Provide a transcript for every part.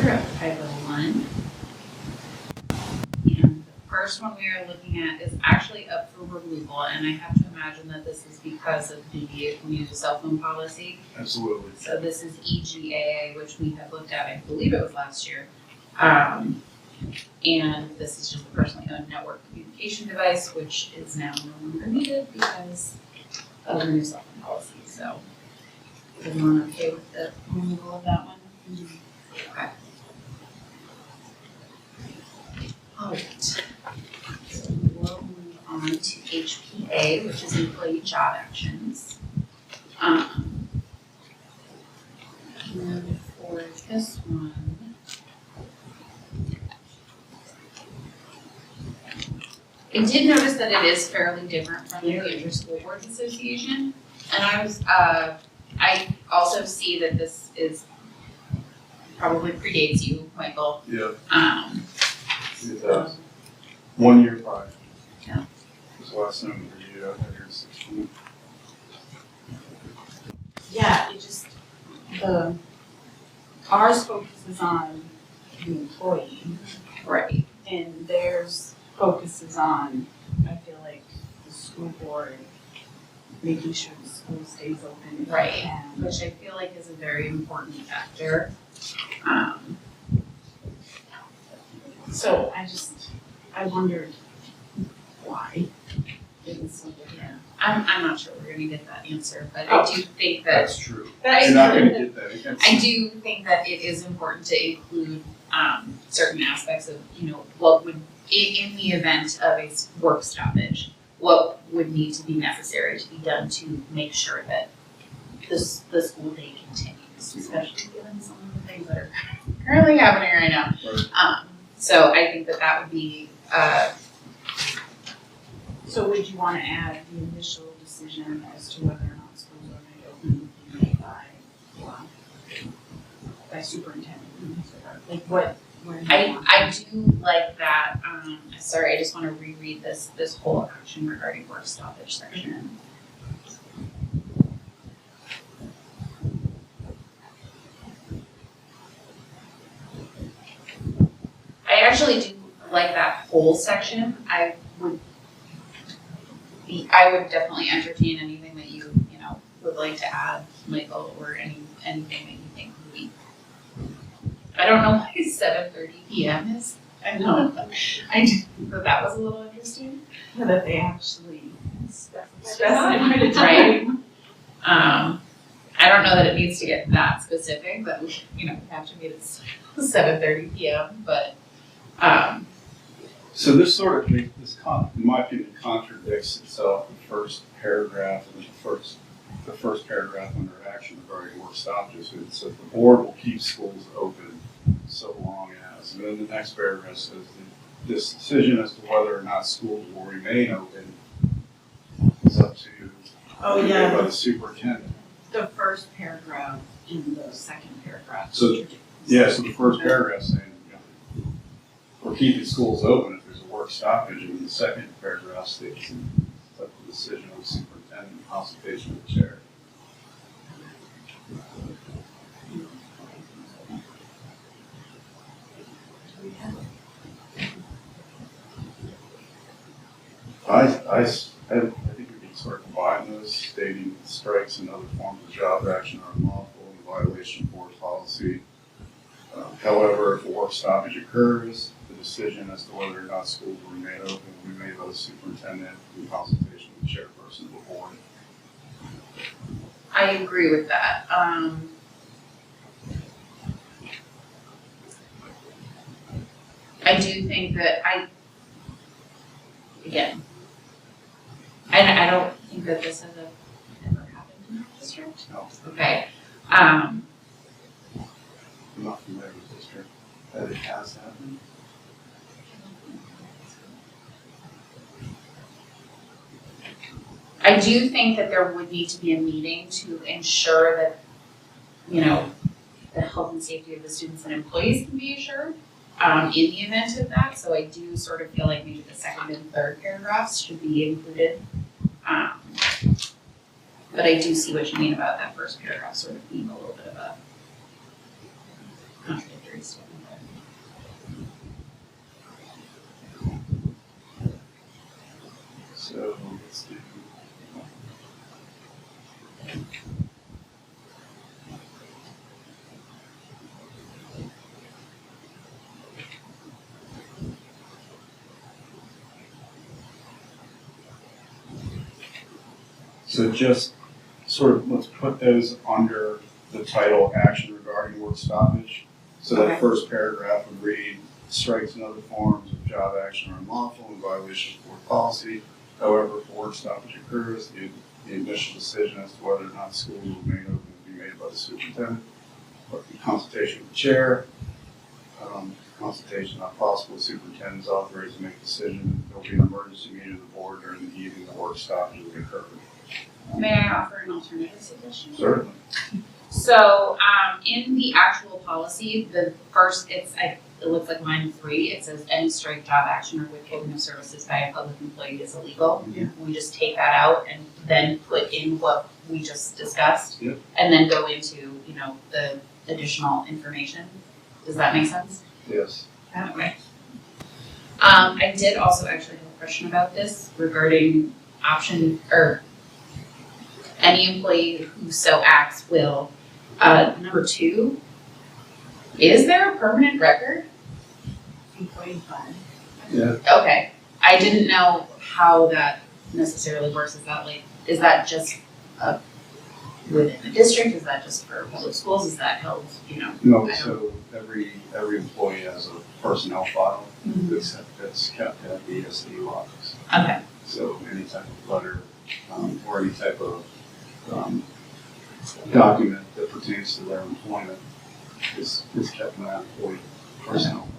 of Title I. And the first one we are looking at is actually up for removal, and I have to imagine that this is because of the new cell phone policy. Absolutely. So this is EGAA, which we had looked at, I believe it was last year. And this is just a personally owned network communication device, which is now no longer needed because of the new cell phone policy. So, is everyone okay with the removal of that one? Okay. All right. So we will move on to HPA, which is employee job actions. And for this one, I did notice that it is fairly different from the Inter-School Boards Association, and I also see that this is probably predates you, Michael. Yeah. It does. 1 year prior. Yeah. This last time we reviewed, I had here 16. Yeah, it just, ours focuses on the employee Right. and theirs focuses on, I feel like, the school board, making sure the school stays open. Right. And Which I feel like is a very important factor. so I wondered why it was so different. Yeah. I'm not sure we're gonna get that answer, but I do think that That's true. That's You're not true. gonna get that. Again. I do think that it is important to include certain aspects of, what would, in the event of a work stoppage, what would need to be necessary to be done to make sure that the school day continues, especially given some of the things that are currently happening right now. Right. So I think that would be, So would you wanna add the initial decision as to whether or not schools are made open be made by superintendent? Like where do you want I do like that, sorry, I just wanna reread this whole action regarding work stoppage section. I actually do like that whole section. I would definitely entertain anything that you would like to add, Michael, or anything that you think would be. I don't know why 7:30 p.m. is. I know, I do, But that was a little interesting. that they actually specify Right. Right. I don't know that it needs to get that specific, but we have to meet at 7:30 p.m. But So this sort of, in my opinion, contradicts itself. The first paragraph and the first paragraph under action regarding work stoppages. It says the board will keep schools open so long as, and then the next paragraph says this decision as to whether or not schools will remain open is up to Oh, yeah. by the superintendent. the first paragraph in the second paragraph. So, Yeah, so the first paragraph saying, we're keeping schools open if there's a work stoppage, and the second paragraph states it's up to the decision of the superintendent in consultation with the chair. I think we can sort of combine those, stating strikes and other forms of job action are unlawful in violation of board policy. However, if a work stoppage occurs, the decision as to whether or not schools will remain open will be made by the superintendent in consultation with the chairperson of the board. I agree with that. I do think that I don't think that this has ever happened in our district. No, Okay. I'm not familiar with this district, that it has happened. I do think that there would need to be a meeting to ensure that, the health and safety of the students and employees can be assured, in the event of that. So I do sort of feel like maybe the second and third paragraphs should be included. But I do see what you mean about that first paragraph sort of being a little bit of a contradiction. factory statement. So let's do. So just sort of, let's put those under the title action regarding work stoppage. So Okay. that first paragraph would read, strikes and other forms of job action are unlawful in violation of board policy. However, if work stoppage occurs, the initial decision as to whether or not school will remain open will be made by the superintendent. But in consultation with the chair, consultation not possible, the superintendent is authorized to make a decision. There will be an emergency meeting of the board during the evening the work stoppage will occur. May I offer an alternative suggestion? Certainly. So, in the actual policy, the first, it looks like line 3, it says any strike, job action, or withholding of services by a public employee is illegal. Yeah. We just take that out and then put in what we just discussed. Yeah. And then go into, the additional information. Does that make sense? Yes. Okay. I did also actually have a question about this regarding any employee who so acts will, number 2, is there a permanent record? Employee fund. Yeah. Okay, I didn't know how that necessarily works, is that just, within the district, is that just for public schools, is that held, No, I so every employee has a personnel file that's kept at the SDU office. Okay, So any type of letter, or any type of, document that pertains to their employment is kept in that employee personnel file.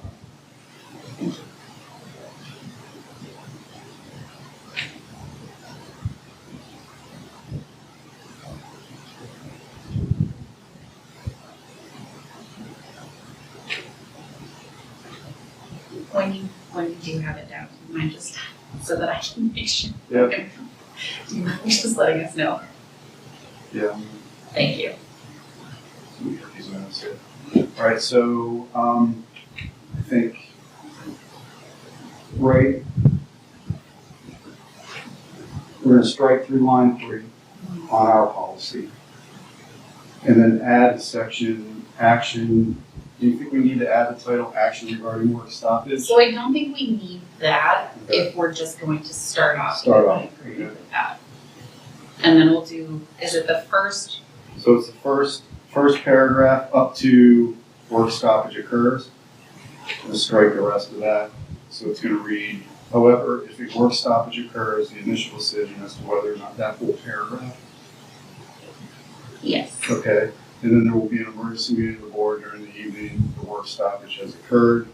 when you do have it down, do you mind just, so that I can make sure? Yeah. Do you mind just letting us know? Yeah. Thank you. We have these minutes here. All right, so, I think, right, we're gonna strike through line 3 on our policy. And then add the section, action, do you think we need to add the title, action regarding work stoppage? So I don't think we need that Okay. if we're just going to start off. Start off, I agree okay. with that. And then we'll do, is it the first? So it's the first paragraph up to work stoppage occurs. We'll strike the rest of that. So it's gonna read, however, if a work stoppage occurs, the initial decision as to whether or not that whole paragraph. Yes. Okay, and then there will be an emergency meeting of the board during the evening, the work stoppage has occurred.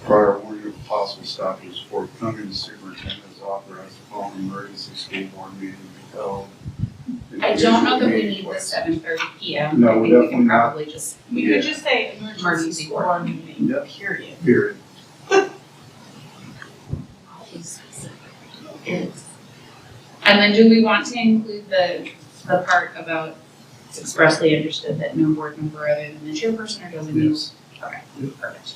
Prior warning of possible stoppage before coming, the superintendent is authorized to call an emergency school board meeting to be held. I don't know that we Meeting need the place. 7:30 PM. No, I think we definitely can not. probably just, We Yeah. could just say emergency Emergency school board. meeting, Yep. period. Period. and then do we want to include the part about it's expressly understood that no board member other than the chairperson or designee? Yes. Okay, perfect.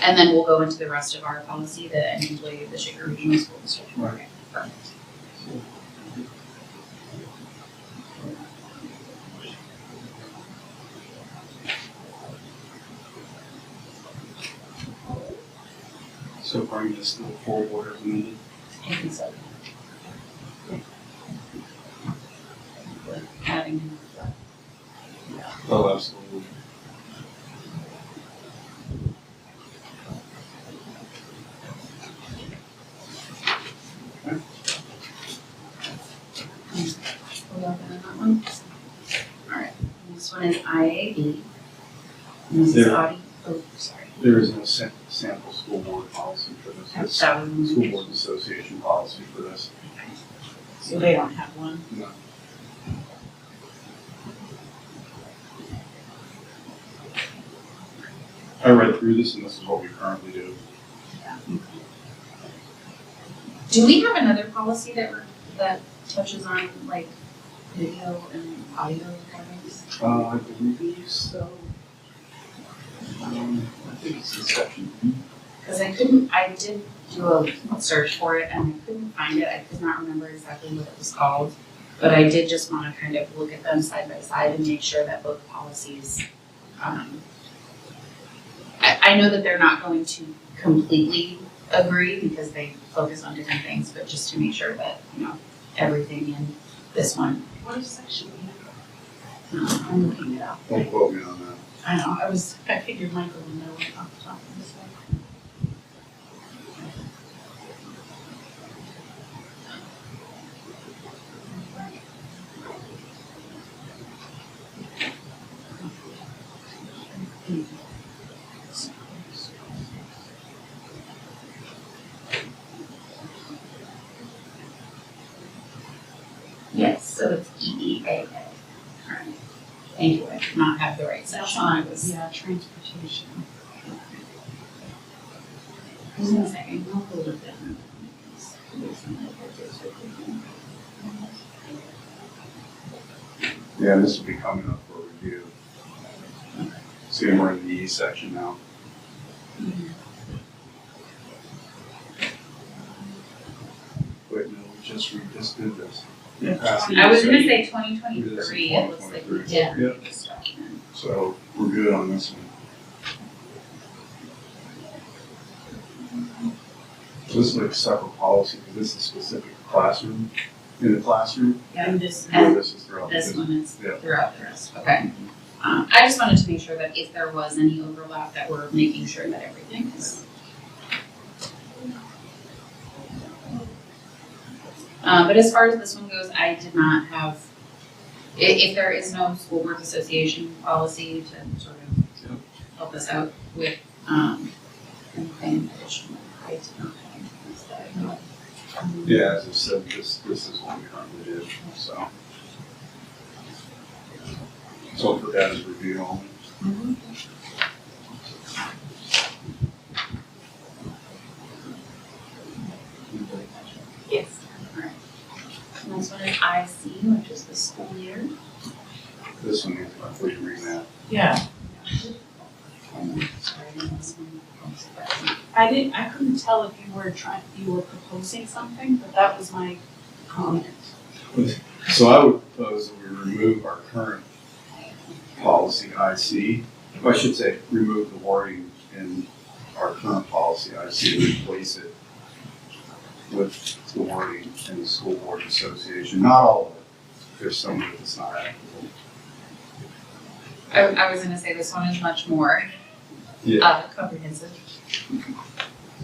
And then we'll go into the rest of our policy that any employee of the Shaker Regional School District. Right. Okay, perfect. So bring this to the full board as needed. I think so. Adding. Oh, absolutely. Hold on that one. Alright, this one is IAB. And this is There. Audie, oh, sorry. There is no sample school board policy for this. It's That was school board association policy for this. So they don't have one. No. I read through this and this is what we currently do. Do we have another policy that touches on like video and audio recordings? I believe so. I think it's in section B. Because I did do a search for it and I couldn't find it. I could not remember exactly what it was called. But I did just want to kind of look at them side by side and make sure that both policies, I know that they're not going to completely agree because they focus on different things, but just to make sure that, everything in this one. What is section B? I'm looking it up. Don't quote me on that. I know, I figured Michael would know it off the top of his head. Yes, so it's EEAA. Alright. Thank you, I did not have the right section. I was. Yeah, transportation. I was gonna say, I'm not a little bit. Yeah, this will be coming up for review. See, we're in the E section now. Wait, no, we just did this. Yeah. I was gonna say 2023, it looks like we did Yep. read this document. So we're good on this one. So this is like a separate policy, because this is specific to classroom, in the classroom. And this, Or this is throughout the This business. one is Yeah. throughout the rest, okay. I just wanted to make sure that if there was any overlap, that we're making sure that everything is. But as far as this one goes, I did not have, if there is no school board association policy to sort of help us out with, anything additional, I did not have. Yeah, as I said, this is what we currently do, so. So I'll put that as review only. Yes. Alright. Next one is IC, which is the school year. This one needs to complete remap. yeah, Sorry, this one. I couldn't tell if you were proposing something, but that was my comment. So I would propose that we remove our current policy IC. I should say, remove the wording in our current policy IC and replace it with the wording in the school board association. Not all of it. There's some of it that's not applicable. I was gonna say this one is much more comprehensive.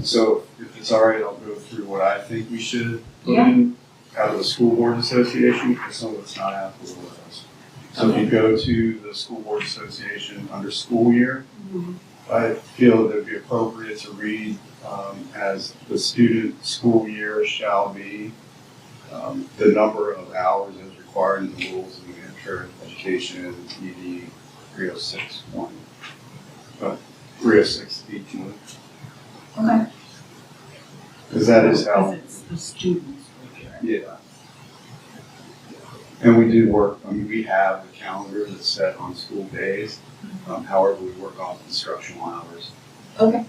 So if it's all right, I'll go through what I think we should put Yeah. in out of the school board association, because some of it's not applicable to us. So if you go to the school board association under school year, I feel that it would be appropriate to read as the student school year shall be the number of hours as required in the rules of New Hampshire Education ED 306.1. 306.18. Okay. Because that is how. Because it's the students right here. Yeah. And we do work, we have a calendar that's set on school days. However, we work off instructional hours. Okay.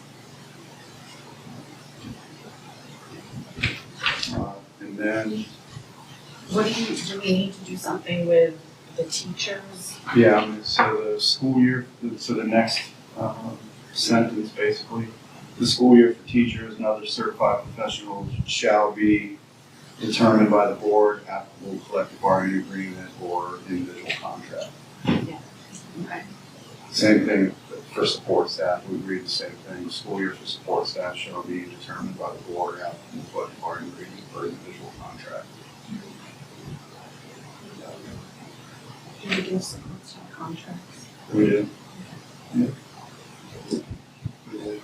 And then, Do we need to do something with the teachers? yeah, so the school year, so the next sentence basically, the school year for teachers and other certified professionals shall be determined by the board, applicable collective bargaining agreement or individual contract. Okay. Same thing for support staff, we read the same thing, school year for support staff shall be determined by the board, applicable collective bargaining agreement or individual contract. Do we give support staff contracts? We do. Yeah. We do.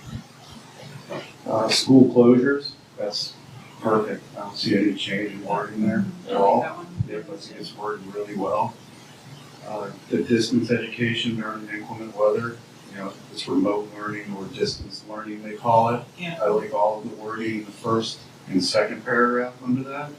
School closures, that's perfect, I don't see any change in wording there at all. That one. Yep, it's worded really well. The distance education during inclement weather, it's remote learning or distance learning, they call it. Yeah. I like all of the wording in the first and second paragraph under that.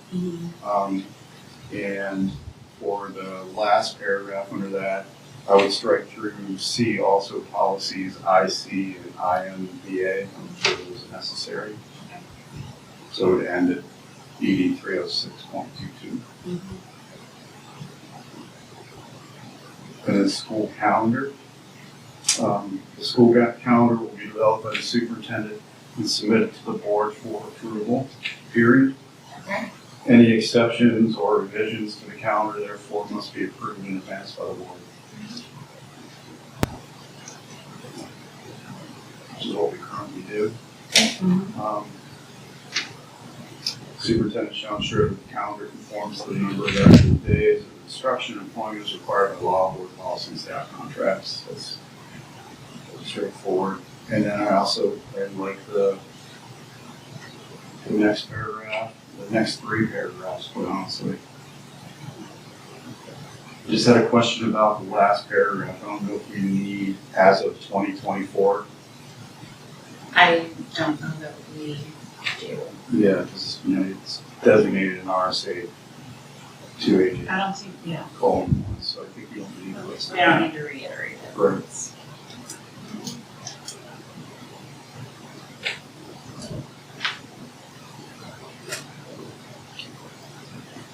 And for the last paragraph under that, I would strike through C, also policies IC and IMBA, I'm sure those are necessary. So it would end at ED 306.22. And then school calendar. The school calendar will be developed by the superintendent and submitted to the board for approval, period. Okay. Any exceptions or revisions to the calendar, therefore, must be approved in advance by the board. Which is what we currently do. Superintendent shall ensure that the calendar conforms to the number of actual days of instruction and employment as required by law, board policy, and staff contracts. That's straightforward. And then I also read like the next paragraph, the next 3 paragraphs, quite honestly. Just had a question about the last paragraph. I don't know if we need as of 2024. I don't know that we do. Yeah, because it's designated in RSA 280 I don't think, yeah. colon 1, so I think we don't need to. We don't need to reiterate it. Right.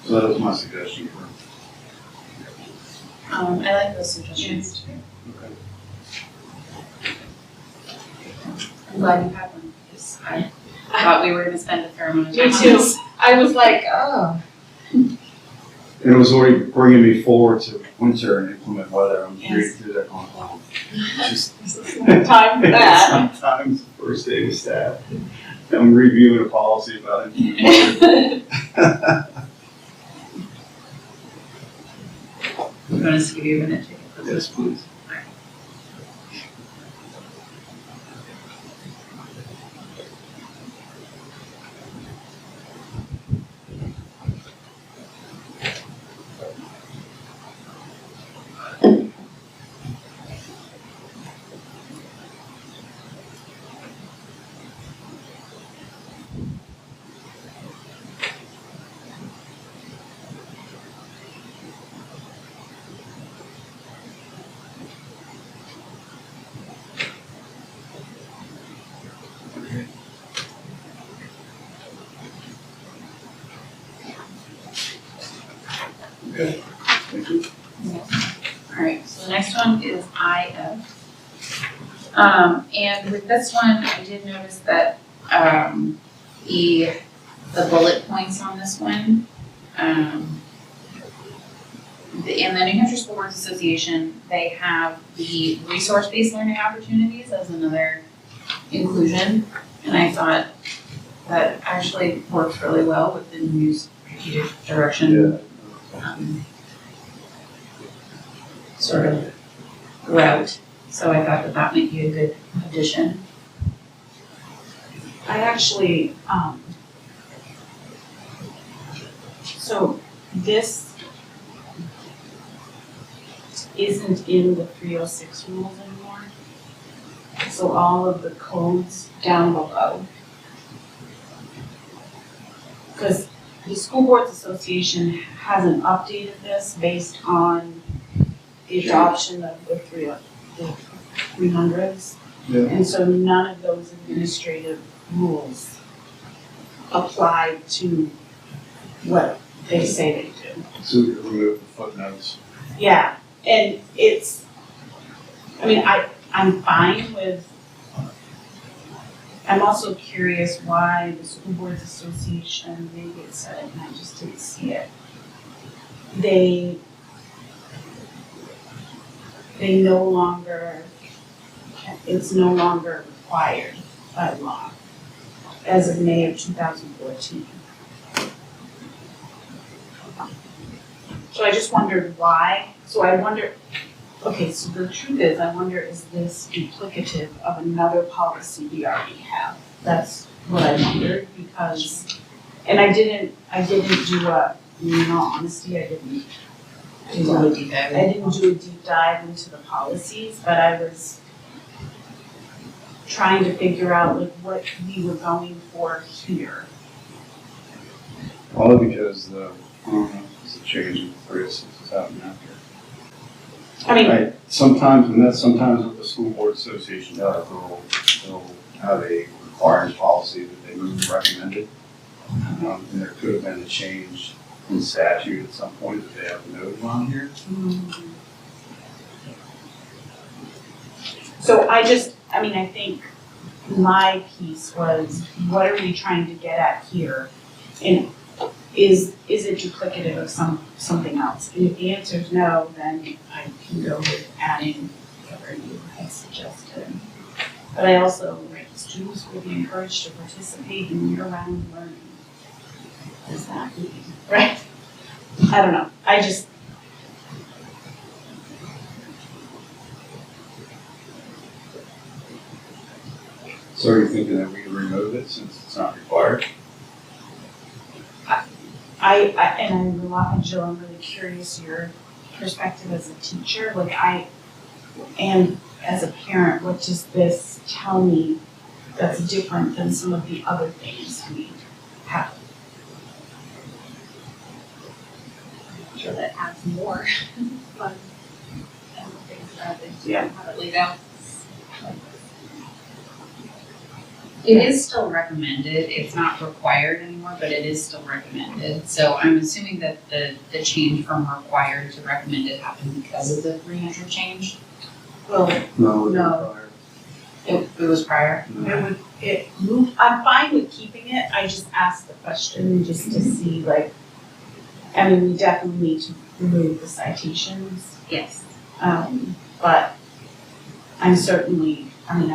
So that was my suggestion for. I like those suggestions too. Okay. I'm glad you had one, because I thought we were gonna spend a fair amount of time Me on too. this. I was like, oh. And it was already bringing me forward to winter and inclement weather. I'm reading Yes. through that going, oh, just. Time for that. Sometimes the first day with staff, I'm reviewing a policy about it. You want us to give you a minute to get this? Yes, please. Okay, thank you. Alright, so the next one is IF. And with this one, I did notice that, the bullet points on this one, in the New Hampshire School Boards Association, they have the resource-based learning opportunities as another inclusion. And I thought that actually works really well with the new strategic direction. Sort of route, so I thought that that might be a good addition. I actually, so this isn't in the 306 rules anymore. So all of the codes down below. Because the School Boards Association hasn't updated this based on the adoption of the 300s. Yeah. And so none of those administrative rules apply to what they say they do. So we can remove the footnotes. Yeah, and it's, I mean, I'm fine with, I'm also curious why the School Boards Association, maybe it said it and I just didn't see it. They no longer, it's no longer required by law as of May of 2014. So I just wondered why. So I wonder, okay, so the truth is, I wonder, is this duplicative of another policy we already have? That's what I wondered, because, and I didn't do a, in all honesty, I didn't do a deep dive. I didn't do a deep dive into the policies, but I was trying to figure out like what we were going for here. Only because the, I don't know, it's a change in 306 is happening out here. I mean, Right, sometimes, and that's sometimes what the school board association does, they'll have a required policy that they move recommended. And there could have been a change in statute at some point that they have noted on here. so I think my piece was, what are we trying to get at here? And is it duplicative of something else? And if the answer is no, then I can go with adding whatever you had suggested. But I also, students will be encouraged to participate in year-round learning. What does that mean, right? I don't know, So are you thinking that we can remove it since it's not required? Jill, I'm really curious your perspective as a teacher, and as a parent, what does this tell me that's different than some of the other things we have? I'm sure that adds more fun and things that they Yeah. have it laid out. It is still recommended, it's not required anymore, but it is still recommended. So I'm assuming that the change from required to recommended happened because of the 300 change? Well, No. No. It was prior? I'm fine with keeping it, I just asked the question just to see, we definitely need to remove the citations, Yes. but I'm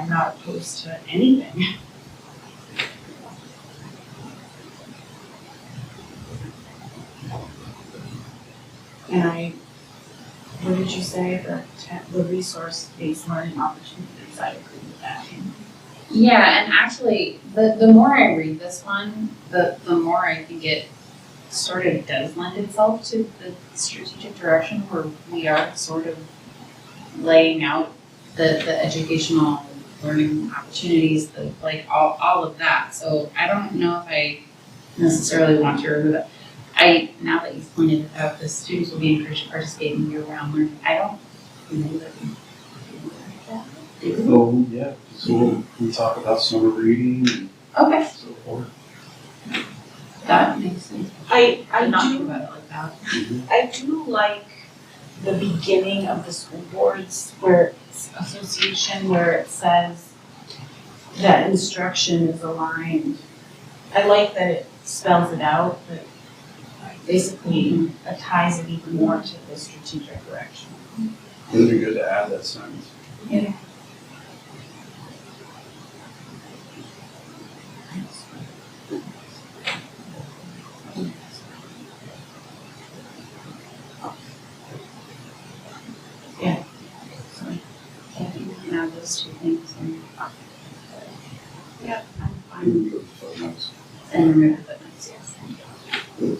not opposed to anything. And what did you say, the resource-based learning opportunities, I agree with that. Yeah, and actually, the more I read this one, the more I think it sort of does lend itself to the strategic direction where we are sort of laying out the educational learning opportunities, all of that. So I don't know if I necessarily want to remove it. Now that you've pointed it out, the students will be encouraged to participate in year-round learning. I don't know that we do that. Do we? Oh, yeah, so we talk about summer reading and Okay, so forth. that makes sense. I Not do think about it like that. I do like the beginning of the school boards association where it says that instruction is aligned. I like that it spells it out, but basically ties it even more to the strategic direction. It'd be good to add that sentence. Yeah. Now those two things Yeah, I'm fine. Remove the footnotes. and remove the footnotes, yes.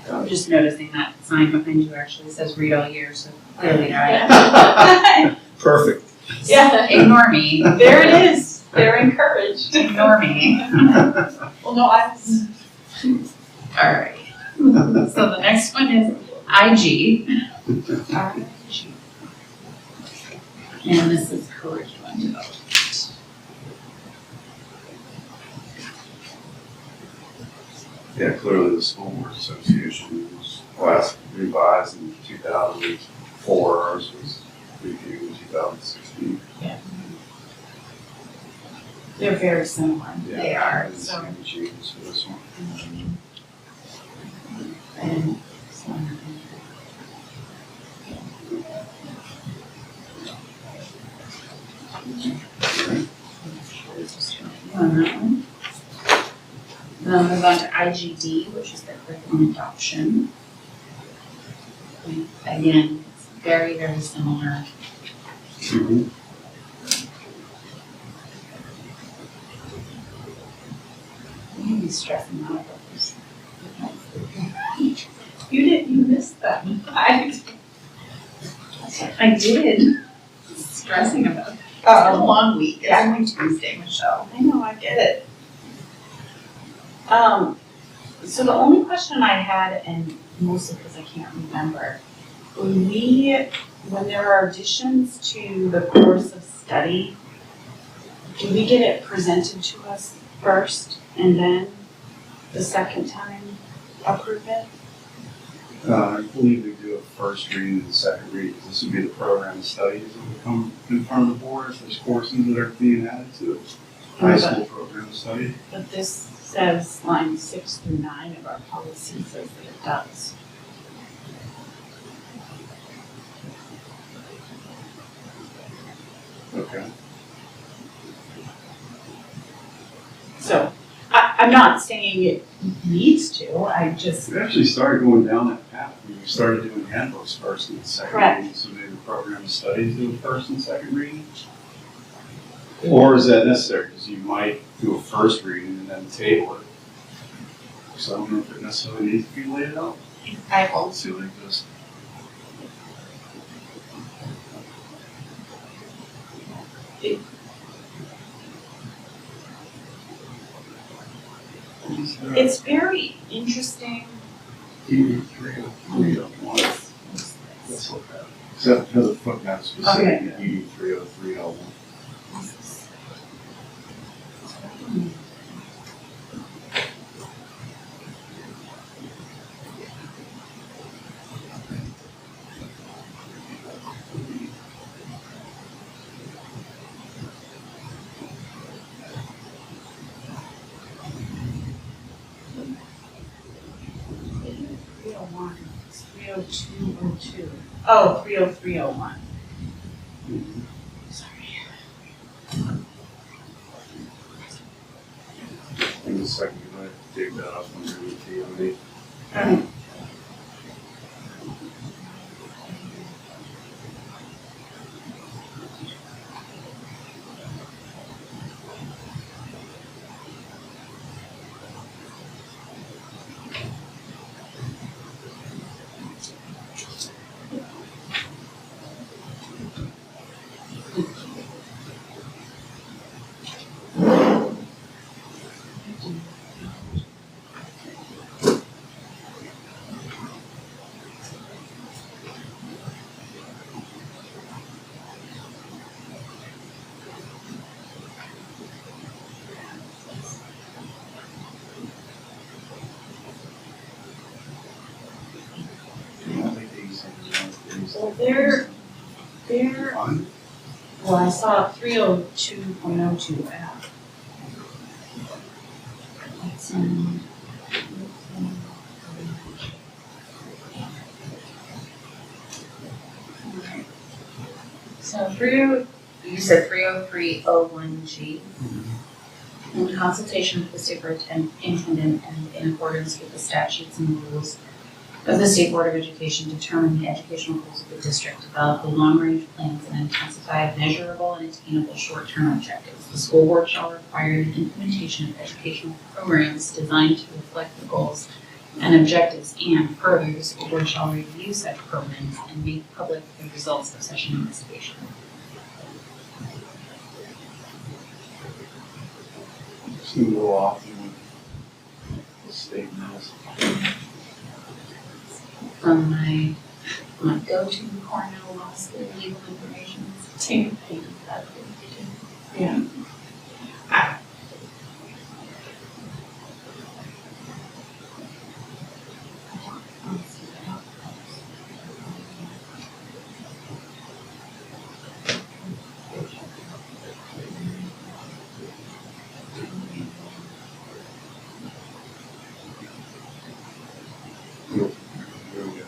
I'm just noticing that sign behind you actually says read all year, so clearly I Perfect. Yeah, ignore me. there it is. They're encouraged. Ignore me. Well, no, I was. All right. So the next one is IG, and this is curriculum development. Yeah, clearly the School Board Association was last revised in 2004, ours was reviewed in 2016. They're very similar. Yeah, They are, I didn't see any changes for this one. And on that one. Then I'll move on to IGD, which is the curriculum adoption. Again, it's very, very similar. Mhm. I'm gonna be stressing out about this. You missed them. I did. Stressing about it. It's been a long week. It's Yeah. only Tuesday, Michelle. I know, I get it. So the only question I had, and mostly because I can't remember, when there are additions to the course of study, do we get it presented to us first and then the second time approve it? I believe we do a first reading and a second reading. This would be the program of studies that would come in front of the board if there's courses that are being added to it. High school program of study. But this says line 6 through 9 of our policy says that it does. Okay. So I'm not saying it needs to, I just, We actually started going down that path. We started doing handbooks first and second Correct. reading. So maybe the program of studies do a first and second reading? Or is that necessary? Because you might do a first reading and then table it. So I don't know if it necessarily needs to be laid out. I Policy like this. it's very interesting. ED 30301. Let's look at it. So it has a footnote specific to ED 30301. It's 30202. Oh, 30301. Sorry. In a second, you might dig that up under the TMA. Well, they're, Fine. well, I saw 302.02 F. It's in. So you said 30301G. In consultation with the superintendent and in accordance with the statutes and rules of the State Board of Education, determine the educational goals of the district, develop the long-range plans, and intensify measurable and attainable short-term objectives. The school board shall require the implementation of educational programs designed to reflect the goals and objectives, and further, the school board shall review such programs and make public the results of such an investigation. Seems a little off with the state knows. From my go-to Cornell Law School legal information. Same thing. Yeah. Here we go.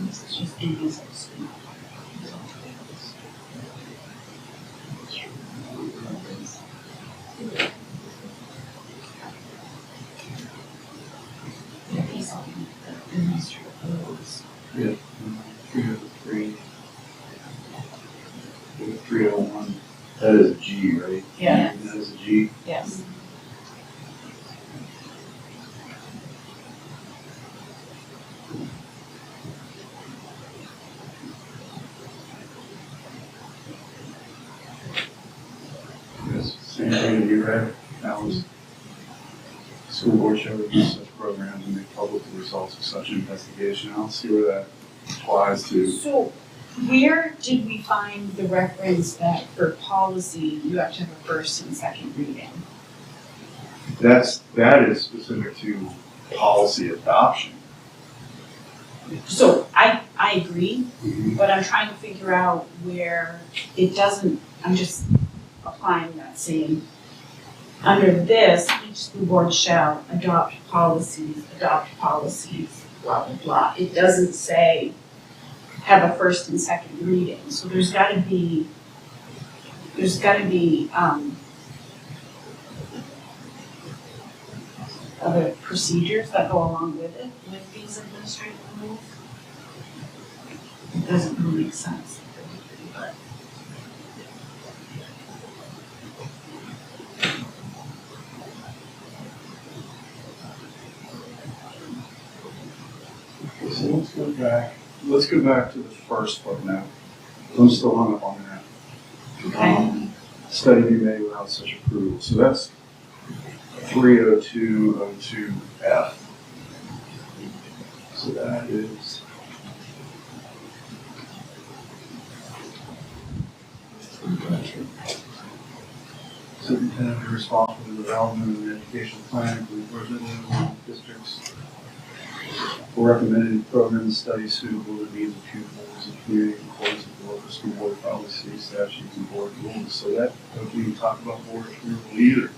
It's just in his. Yeah. 30301. you read, that was, school board shall review such programs and make public the results of such investigation. I don't see where that applies to. So where did we find the reference that for policy, you have to have a first and second reading? That is specific to policy adoption. So I agree, but I'm trying to figure out where it doesn't, I'm just applying that same. Under this, each school board shall adopt policies, blah, blah, blah. It doesn't say have a first and second reading, so there's gotta be other procedures that go along with it, with these administrative rules. It doesn't really make sense, but. So let's go back to the first footnote. I'm still hung up on that. Okay. Study be made without such approval. So that's 30202F. So that is. Superintendent is responsible for the development of the educational plan, including representative districts, for recommending programs, studies suitable to the needs of pupils and community in accordance with the local school board policy, statutes, and board rules. So that doesn't even talk about board approval either.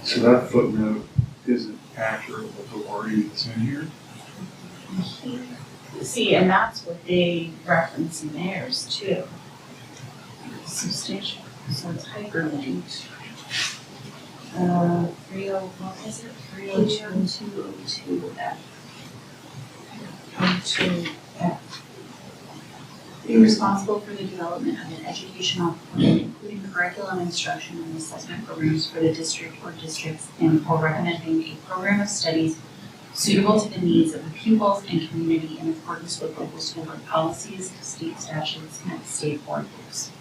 So that footnote isn't accurate with the wording that's in here. See, and that's what they reference in theirs too. Substantial, so it's hyperlinked. what was it? 30202F. 02F. Be responsible for the development of an educational plan, including curriculum, instruction, and assessment programs for the district or districts, and for recommending a program of studies suitable to the needs of the pupils and community in accordance with local school board policies, state statutes, and state board rules.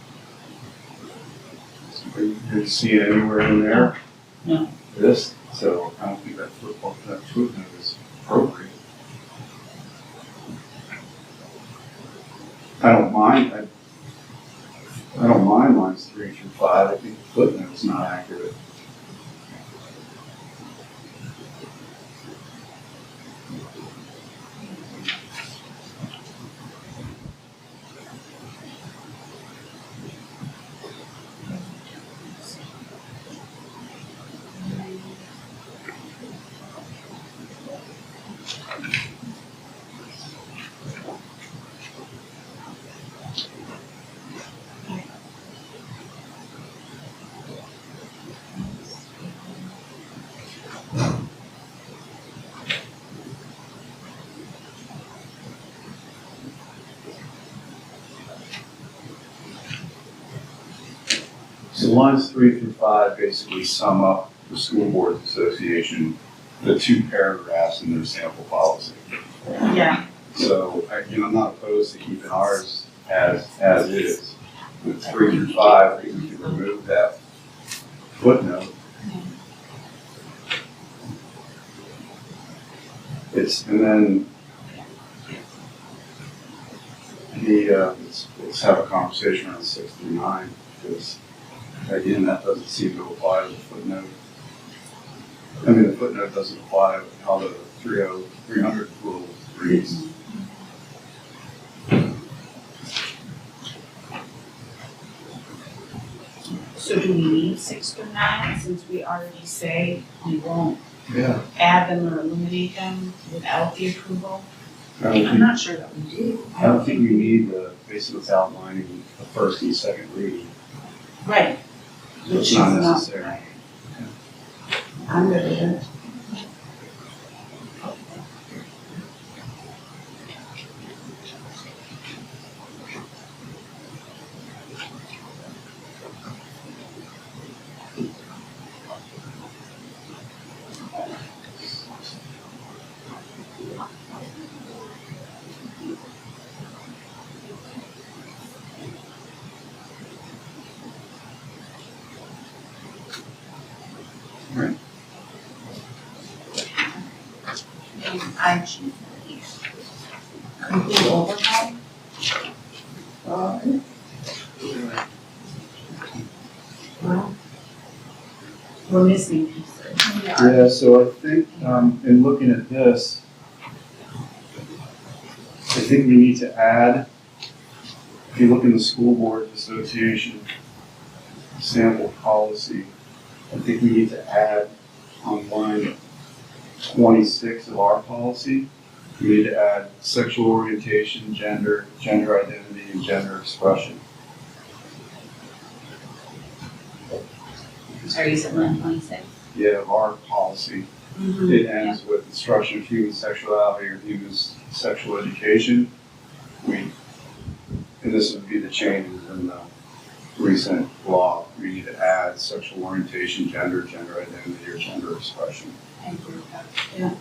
You can see it anywhere in there? No. This, so I don't think that footnote is appropriate. I don't mind lines 3 through 5. I think the footnote is not accurate. So lines 3 through 5 basically sum up the School Boards Association, the 2 paragraphs in their sample policy. Yeah. So, I'm not opposed to keeping ours as is. With 3 through 5, we can remove that footnote. And then let's have a conversation around 6 through 9, because again, that doesn't seem to apply to the footnote. I mean, the footnote doesn't apply to how the 300 rule reads. So do we need 6 through 9 since we already say we won't Yeah. add them or eliminate them without the approval? I'm not sure that we do. I don't think we need the, basically what's outlining the first and second reading. Right. So it's not necessary. Right. I'm good with it. Right. I choose complete overhaul. Well, we're missing pieces. Yeah, so I think, in looking at this, I think we need to add, if you look in the School Board Association sample policy, I think we need to add on line 26 of our policy, we need to add sexual orientation, gender, gender identity, and gender expression. Sorry, you said line 26? Yeah, of our policy. It ends with instruction of human sexuality or human sexual education. And this would be the changes in the recent law. We need to add sexual orientation, gender, gender identity, or gender expression. I agree with that. Yeah.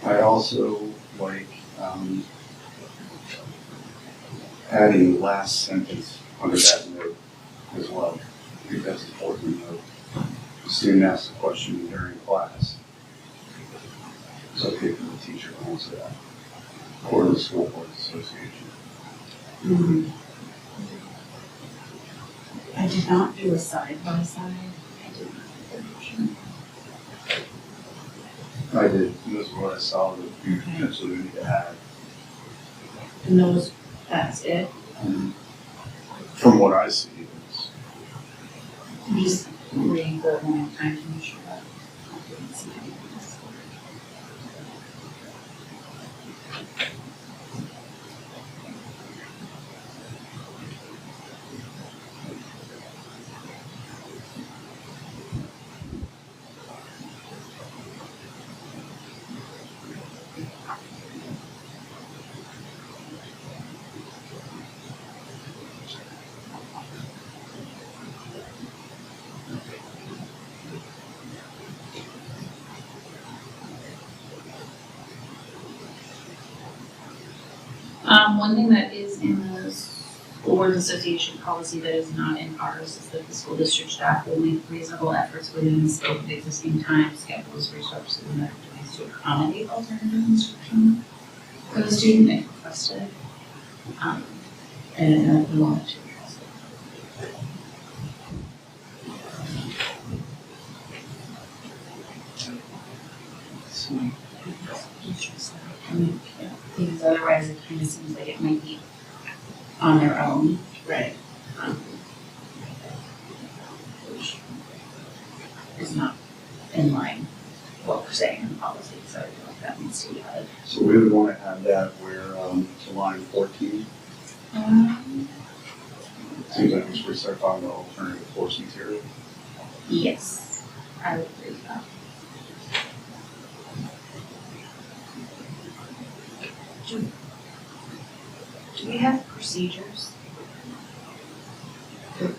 I also like adding the last sentence under that note as well. I think that's important to note. The student asks a question during class. It's okay for the teacher to answer that, or the School Board Association. I did not do a side by side. I did, this is what I saw that we potentially need to add. And those, that's it. From what I see, it's, I'm just reading the one more time to make sure that. One thing that is in the School Board Association policy that is not in ours is that the school district staff will make reasonable efforts within the scope of existing time, schedules, resources, and activities to accommodate alternative instruction for the student if requested. And we wanted to address it. Because otherwise it kind of seems like it might be on their own. Right. Which is not in line with what we're saying in the policy, so I feel like that needs to be added. so we would want to add that where, to line 14. Seems like we should start talking about alternative course material. Yes, I would agree with that. Do we have procedures? For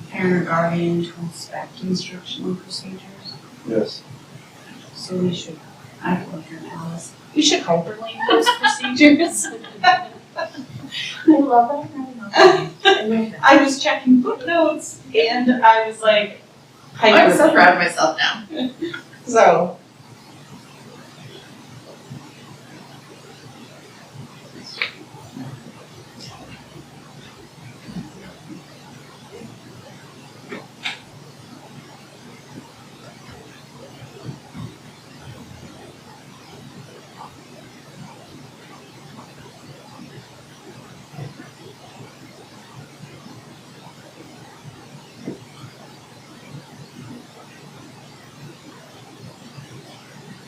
parent or guardian to inspect instructional procedures? Yes. So we should, I can look here now, we should hyperlink those procedures. I love that. I was checking footnotes and I was like, I'm so hyperlink. proud of myself now. So.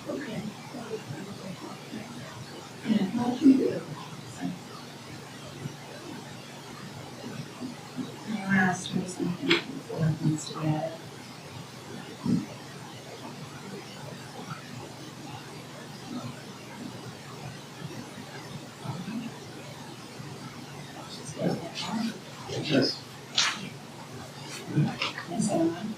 Okay. I asked me something before it needs to be added. Yes. Yes, I am.